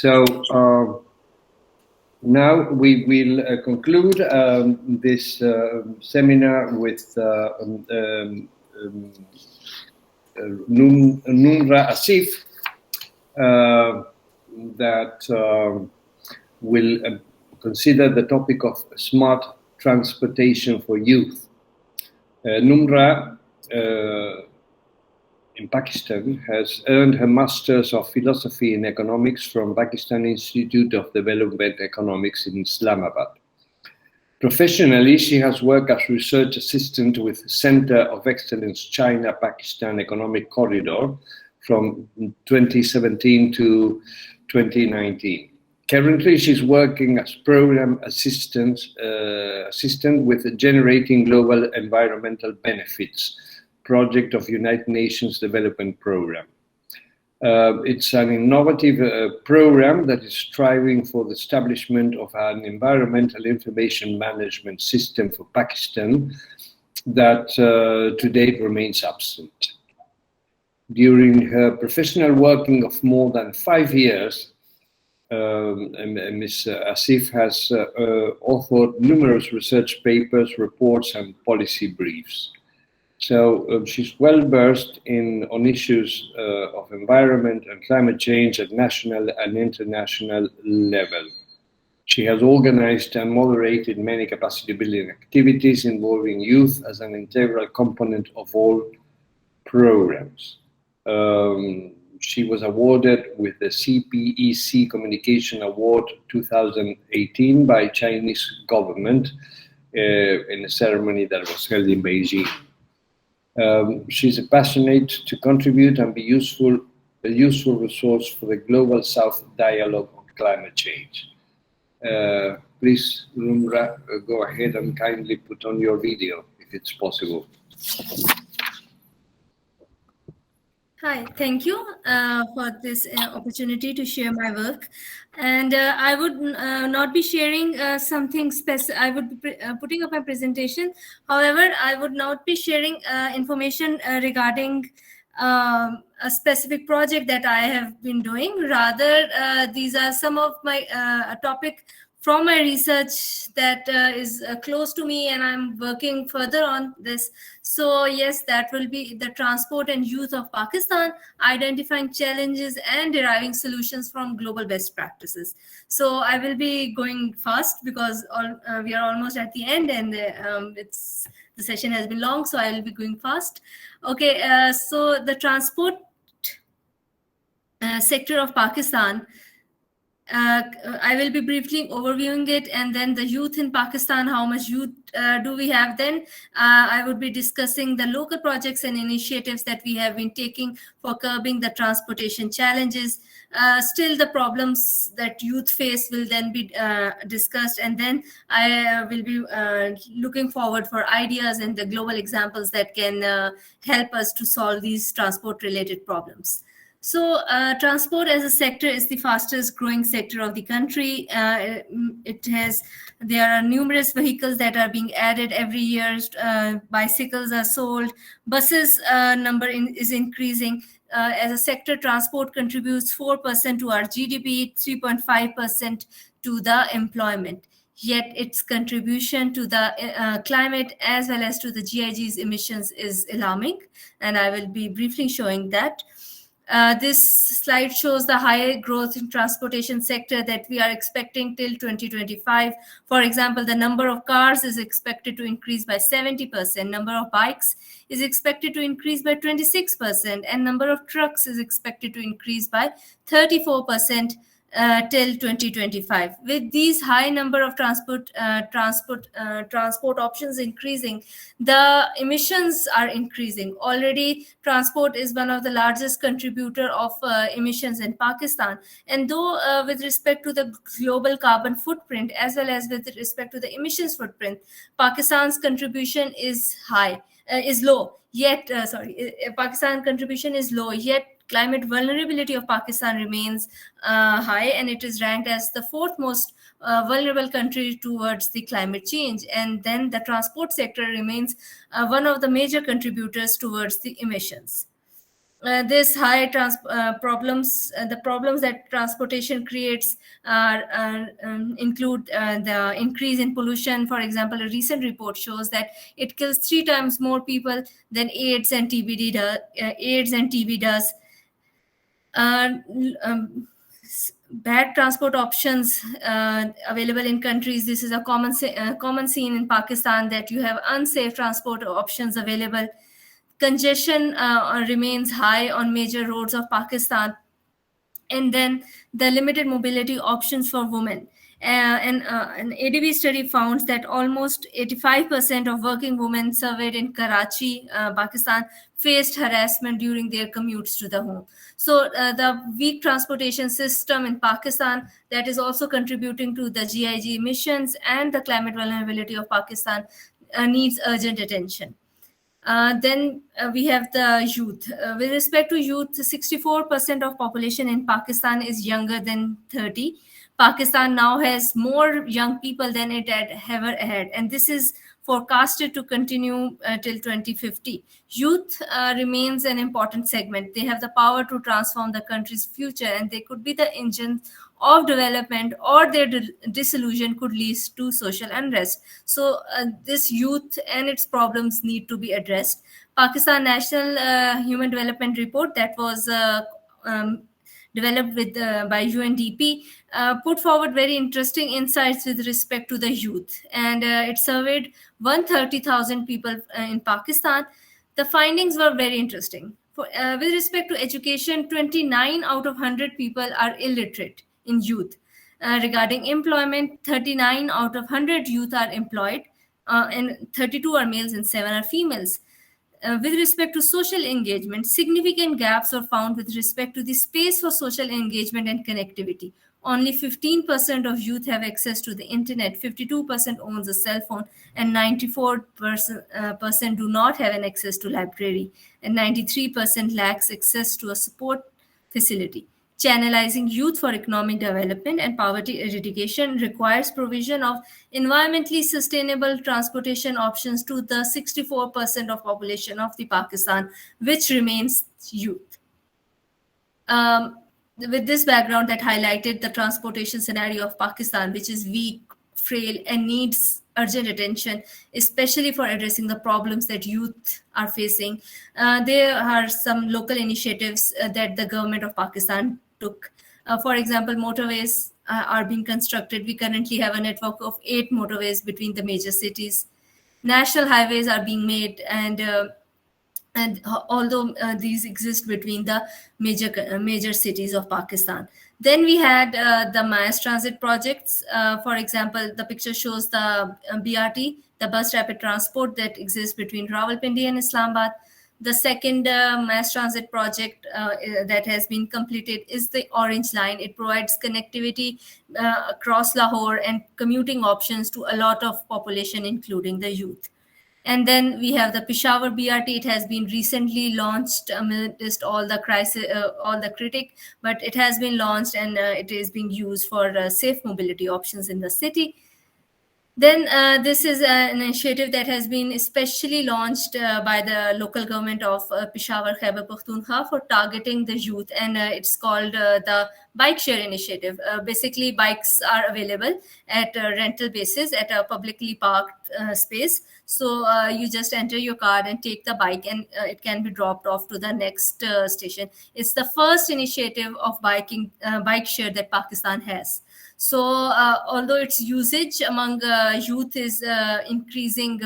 So now we will conclude this seminar with Nunra Asif, that will consider the topic of smart transportation for youth. Nunra in Pakistan has earned her Masters of Philosophy in Economics from Pakistan Institute of Development Economics in Islamabad. Professionally, she has worked as research assistant with Center of Excellence China-Pakistan Economic Corridor from 2017 to 2019. Currently, she's working as program assistant with Generating Global Environmental Benefits project of United Nations Development Program. It's an innovative program that is striving for the establishment of an environmental information management system for Pakistan that to date remains absent. During her professional working of more than 5 years, Ms. Asif has authored numerous research papers, reports, and policy briefs. So she's well versed on issues of environment and climate change at national and international level. She has organized and moderated many capacity building activities involving youth as an integral component of all programs. She was awarded with the CPEC Communication Award 2018 by Chinese government in a ceremony that was held in Beijing. She's passionate to contribute and be a useful resource for the Global South dialogue on climate change. Please, Nunra, go ahead and kindly put on your video if it's possible. Hi, thank you for this opportunity to share my work. And I would not be sharing something specific. I would be putting up my presentation. However, I would not be sharing information regarding a specific project that I have been doing. Rather, these are some of my topic from my research that is close to me, and I'm working further on this. So yes, that will be the transport and youth of Pakistan, identifying challenges and deriving solutions from global best practices. So I will be going fast because we are almost at the end, and the session has been long, so I will be going fast. Okay, so the transport sector of Pakistan, I will be briefly overviewing it, and then the youth in Pakistan, how much youth do we have? Then I would be discussing the local projects and initiatives that we have been taking for curbing the transportation challenges. Still, the problems that youth face will then be discussed, and then I will be looking forward for ideas and the global examples that can help us to solve these transport-related problems. So transport as a sector is the fastest growing sector of the country. There are numerous vehicles that are being added every year. Bicycles are sold. Buses number is increasing. As a sector, transport contributes 4% to our GDP, 3.5% to the employment. Yet its contribution to the climate as well as to the GIG's emissions is alarming. And I will be briefly showing that. This slide shows the high growth in transportation sector that we are expecting till 2025. For example, the number of cars is expected to increase by 70%, number of bikes is expected to increase by 26%, and number of trucks is expected to increase by 34% till 2025. With these high number of transport options increasing, the emissions are increasing. Already, transport is one of the largest contributor of emissions in Pakistan. And though with respect to the global carbon footprint as well as with respect to the emissions footprint, Pakistan's contribution is low. Yet, Pakistan contribution is low. Yet, climate vulnerability of Pakistan remains high, and it is ranked as the fourth most vulnerable country towards the climate change. And then the transport sector remains one of the major contributors towards the emissions. this high problems, the problems that transportation creates include the increase in pollution. For example, a recent report shows that it kills 3 times more people than AIDS and TB does. uh, Bad transport options available in countries. This is a common scene in Pakistan, that you have unsafe transport options available. Congestion remains high on major roads of Pakistan. And then the limited mobility options for women. An ADB study found that almost 85% of working women surveyed in Karachi, Pakistan, faced harassment during their commutes to the home. So the weak transportation system in Pakistan, that is also contributing to the GIG emissions and the climate vulnerability of Pakistan, needs urgent attention. Then we have the youth. With respect to youth, 64% of population in Pakistan is younger than 30. Pakistan now has more young people than it had ever had, and this is forecasted to continue till 2050. Youth remains an important segment. They have the power to transform the country's future, and they could be the engine of development, or their disillusion could lead to social unrest. So this youth and its problems need to be addressed. Pakistan National Human Development Report, that was um, developed by UNDP, put forward very interesting insights with respect to the youth, and it surveyed 130,000 people in Pakistan. The findings were very interesting. With respect to education, 29 out of 100 people are illiterate in youth. Regarding employment, 39 out of 100 youth are employed, and 32 are males and 7 are females. With respect to social engagement, significant gaps are found with respect to the space for social engagement and connectivity. Only 15% of youth have access to the internet, 52% owns a cell phone, and 94% do not have an access to library, and 93% lacks access to a support facility. Channelizing youth for economic development and poverty eradication requires provision of environmentally sustainable transportation options to the 64% of population of the Pakistan, which remains youth. With this background that highlighted the transportation scenario of Pakistan, which is weak, frail, and needs urgent attention, especially for addressing the problems that youth are facing. There are some local initiatives that the government of Pakistan took. For example, motorways are being constructed. We currently have a network of 8 motorways between the major cities. National highways are being made, and although these exist between the major cities of Pakistan. Then we had the mass transit projects. For example, the picture shows the BRT, the bus rapid transport that exists between Rawalpindi and Islamabad. The second mass transit project that has been completed is the Orange Line. It provides connectivity across Lahore and commuting options to a lot of population, including the youth. And then we have the Peshawar Brt. It has been recently launched amidst all the crisis, all the critic, but it has been launched, and it is being used for safe mobility options in the city. Then this is an initiative that has been especially launched by the local government of Peshawar Khyber Pakhtunkhwa for targeting the youth, and it's called the Bike Share Initiative. Basically, bikes are available at a rental basis at a publicly parked space. So you just enter your car and take the bike, and it can be dropped off to the next station. It's the first initiative of bike share that Pakistan has. So, although its usage among youth is increasing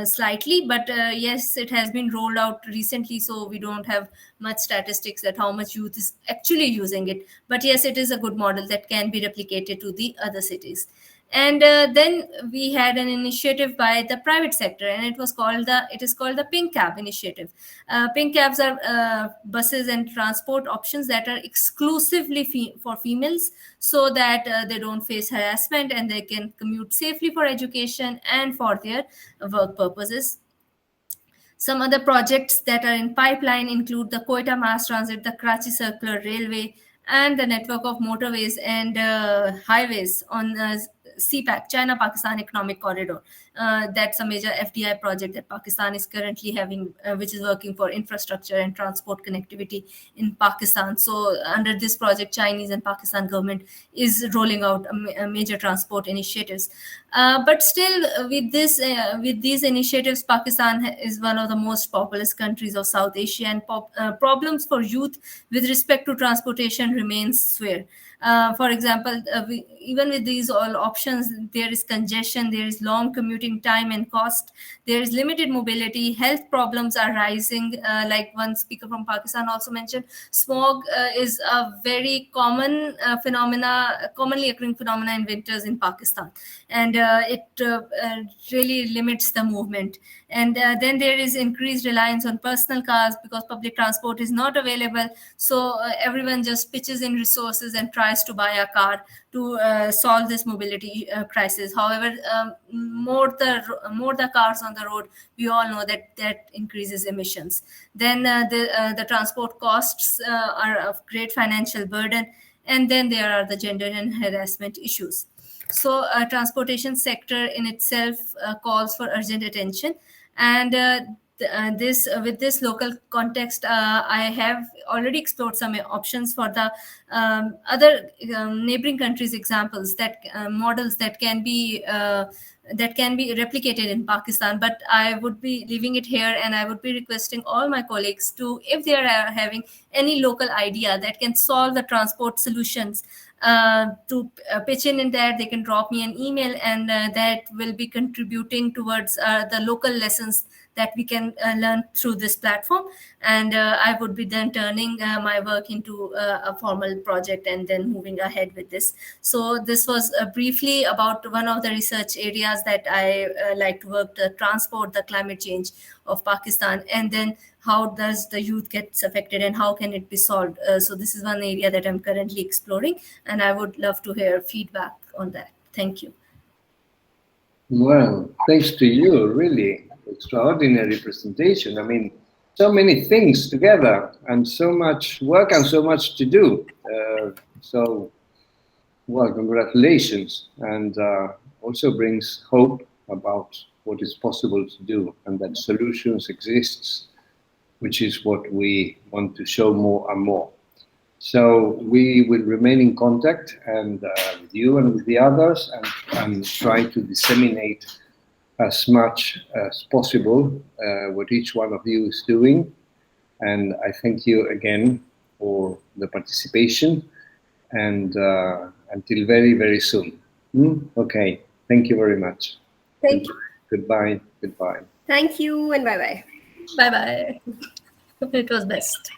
slightly, but yes, it has been rolled out recently, so we don't have much statistics at how much youth is actually using it. But yes, it is a good model that can be replicated to the other cities. And then we had an initiative by the private sector, and it is called the Pink Cab initiative. Pink cabs are buses and transport options that are exclusively for females, so that they don't face harassment and they can commute safely for education and for their work purposes. Some other projects that are in pipeline include the Quetta Mass Transit, the Karachi Circular Railway, and the network of motorways and highways on CPEC, China-Pakistan Economic Corridor. That's a major FDI project that Pakistan is currently having, which is working for infrastructure and transport connectivity in Pakistan. So under this project, Chinese and Pakistan government is rolling out a major transport initiatives. But still, with these initiatives, Pakistan is one of the most populous countries of South Asia, and problems for youth with respect to transportation remains severe. For example, even with these all options, there is congestion, there is long commuting time and cost, there is limited mobility, health problems are rising. Like one speaker from Pakistan also mentioned, smog is a very commonly occurring phenomena in winters in Pakistan, and it really limits the movement. And then there is increased reliance on personal cars because public transport is not available. So everyone just pitches in resources and tries to buy a car to solve this mobility crisis. However, more the cars on the road, we all know that increases emissions. Then the transport costs are of great financial burden, and then there are the gender and harassment issues. So transportation sector in itself calls for urgent attention. And with this local context, I have already explored some options for the other neighboring countries examples, that models that can be replicated in Pakistan. But I would be leaving it here, and I would be requesting all my colleagues to, if they are having any local idea that can solve the transport solutions, to pitch in that, they can drop me an email, and that will be contributing towards the local lessons that we can learn through this platform. And I would be then turning my work into a formal project and then moving ahead with this. So this was briefly about one of the research areas that I like to work, the transport, the climate change of Pakistan, and then how does the youth gets affected and how can it be solved. So this is one area that I'm currently exploring, and I would love to hear feedback on that. Thank you. Well, thanks to you, really extraordinary presentation. I mean, so many things together and so much work and so much to do. Well, congratulations, and also brings hope about what is possible to do and that solutions exists, which is what we want to show more and more. So we will remain in contact and with you and with the others, and try to disseminate as much as possible what each one of you is doing. And I thank you again for the participation, and until very, very soon. Okay, thank you very much. Thank you. Goodbye. Goodbye. Thank you, and bye-bye. Bye-bye. It was best.